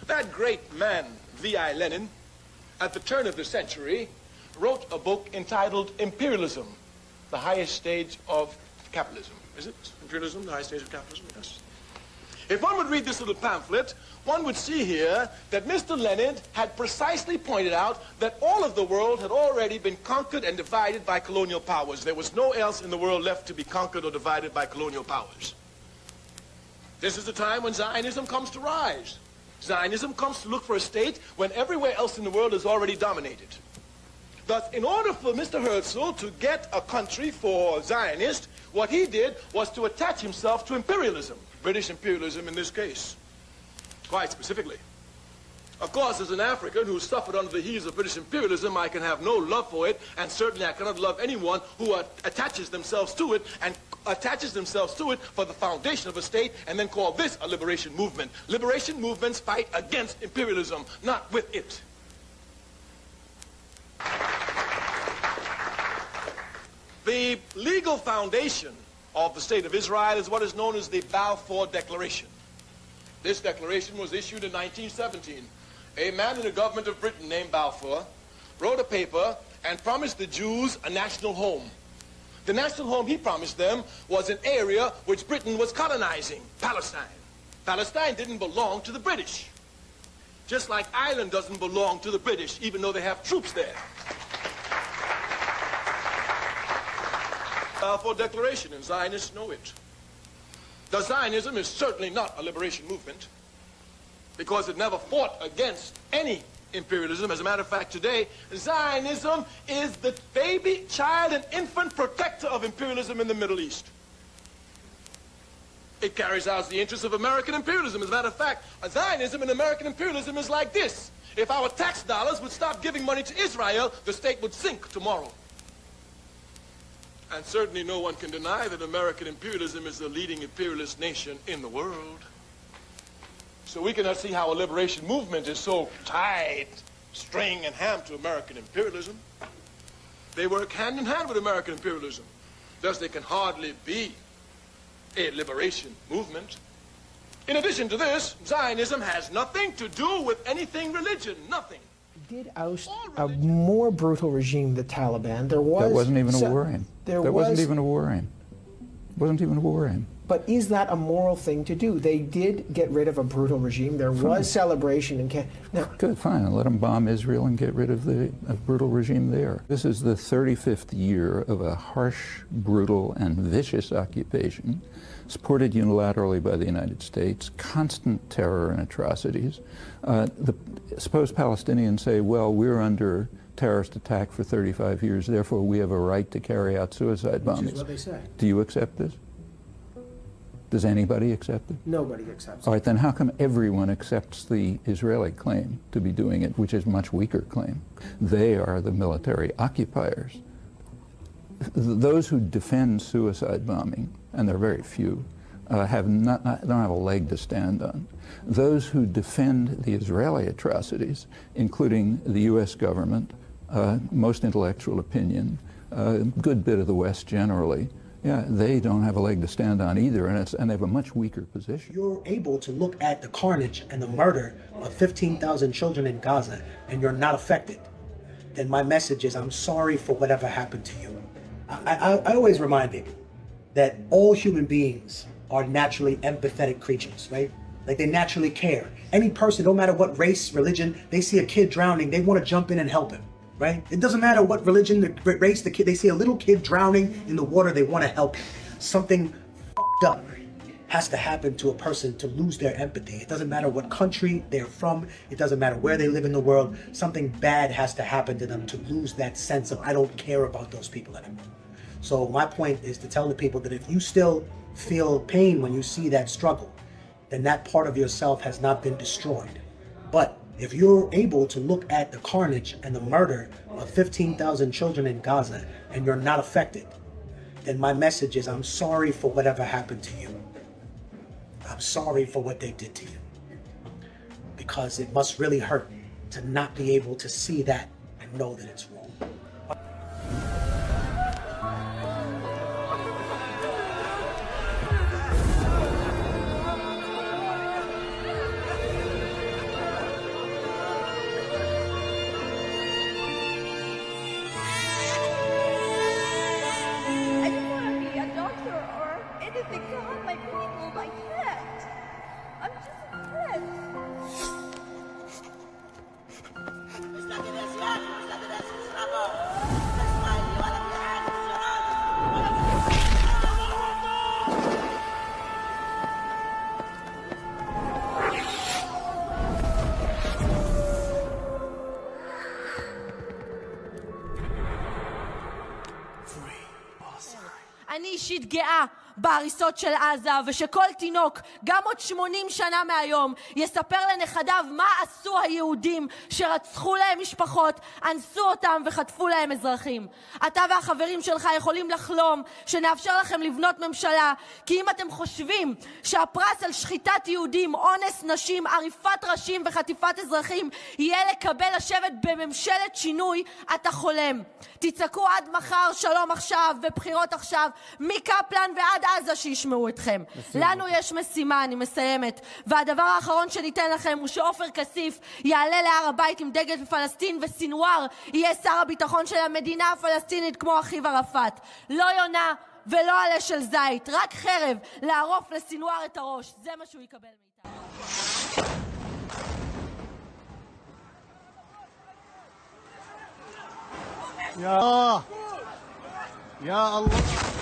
That great man, V.I. Lenin, at the turn of the century, wrote a book entitled Imperialism, the highest stage of capitalism. Is it? Imperialism, the highest stage of capitalism? Yes. If one would read this little pamphlet, one would see here that Mr. Lenin had precisely pointed out that all of the world had already been conquered and divided by colonial powers. There was no else in the world left to be conquered or divided by colonial powers. This is the time when Zionism comes to rise. Zionism comes to look for a state when everywhere else in the world is already dominated. Thus, in order for Mr. Herzl to get a country for Zionists, what he did was to attach himself to imperialism, British imperialism in this case, quite specifically. Of course, as an African who suffered under the heels of British imperialism, I can have no love for it, and certainly I cannot love anyone who attaches themselves to it and attaches themselves to it for the foundation of a state and then call this a liberation movement. Liberation movements fight against imperialism, not with it. The legal foundation of the State of Israel is what is known as the Balfour Declaration. This declaration was issued in 1917. A man in the government of Britain named Balfour wrote a paper and promised the Jews a national home. The national home he promised them was an area which Britain was colonizing, Palestine. Palestine didn't belong to the British, just like Ireland doesn't belong to the British, even though they have troops there. Balfour Declaration, and Zionists know it. The Zionism is certainly not a liberation movement because it never fought against any imperialism. As a matter of fact, today, Zionism is the baby, child, and infant protector of imperialism in the Middle East. It carries out the interests of American imperialism. As a matter of fact, Zionism and American imperialism is like this. If our tax dollars would stop giving money to Israel, the state would sink tomorrow. And certainly no one can deny that American imperialism is the leading imperialist nation in the world. So we cannot see how a liberation movement is so tied, string, and ham to American imperialism. They work hand in hand with American imperialism. Thus, they can hardly be a liberation movement. In addition to this, Zionism has nothing to do with anything religion, nothing. Did oust a more brutal regime, the Taliban. There wasn't even a war aim. There wasn't even a war aim. Wasn't even a war aim. But is that a moral thing to do? They did get rid of a brutal regime. There was celebration in now. Good, fine. Let them bomb Israel and get rid of the brutal regime there. This is the 35th year of a harsh, brutal, and vicious occupation, supported unilaterally by the United States, constant terror and atrocities. Suppose Palestinians say, well, we're under terrorist attack for 35 years, therefore we have a right to carry out suicide bombings. Which is what they say. Do you accept this? Does anybody accept it? Nobody accepts it. All right, then how come everyone accepts the Israeli claim to be doing it, which is a much weaker claim? They are the military occupiers. Those who defend suicide bombing, and there are very few, don't have a leg to stand on. Those who defend the Israeli atrocities, including the U.S. government, most intellectual opinion, a good bit of the West generally, yeah, they don't have a leg to stand on either, and they have a much weaker position. You're able to look at the carnage and the murder of 15,000 children in Gaza, and you're not affected. Then my message is, I'm sorry for whatever happened to you. I always remind people that all human beings are naturally empathetic creatures, right? Like, they naturally care. Any person, no matter what race, religion, they see a kid drowning, they want to jump in and help him, right? It doesn't matter what religion, the race, the kid, they see a little kid drowning in the water, they want to help him. Something fucked up has to happen to a person to lose their empathy. It doesn't matter what country they're from, it doesn't matter where they live in the world, something bad has to happen to them to lose that sense of, I don't care about those people anymore. So my point is to tell the people that if you still feel pain when you see that struggle, then that part of yourself has not been destroyed. But if you're able to look at the carnage and the murder of 15,000 children in Gaza and you're not affected, then my message is, I'm sorry for whatever happened to you. I'm sorry for what they did to you. Because it must really hurt to not be able to see that and know that it's wrong. מתגאה בהריסות של עזה, ושכל תינוק, גם עוד 80 שנה מהיום, יספר לנכדיו מה עשו היהודים שרצחו להם משפחות, אנסו אותם וחטפו להם אזרחים. אתה והחברים שלך יכולים לחלום שנאפשר לכם לבנות ממשלה, כי אם אתם חושבים שהפרס על שחיטת יהודים, אונס נשים, עריפת ראשים וחטיפת אזרחים יהיה לקבל לשבת בממשלת שינוי, אתה חולם. תצעקו עד מחר שלום עכשיו ובחירות עכשיו, מקפלן ועד עזה שישמעו אתכם. לנו יש משימה, אני מסיימת, והדבר האחרון שניתן לכם הוא שעופר כסיף יעלה להר הבית עם דגל פלסטין, וסינואר יהיה שר הביטחון של המדינה הפלסטינית כמו אחיו ערפאת. לא יונה ולא עלה של זית, רק חרב לערוף לסינואר את הראש, זה מה שהוא יקבל מאיתנו. يا الله يا الله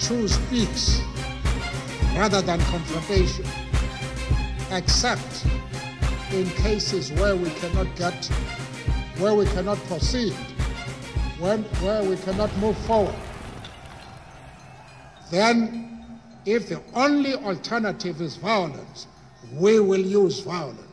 choose peace rather than confrontation, except in cases where we cannot proceed, where we cannot move forward. Then, if the only alternative is violence, we will use violence.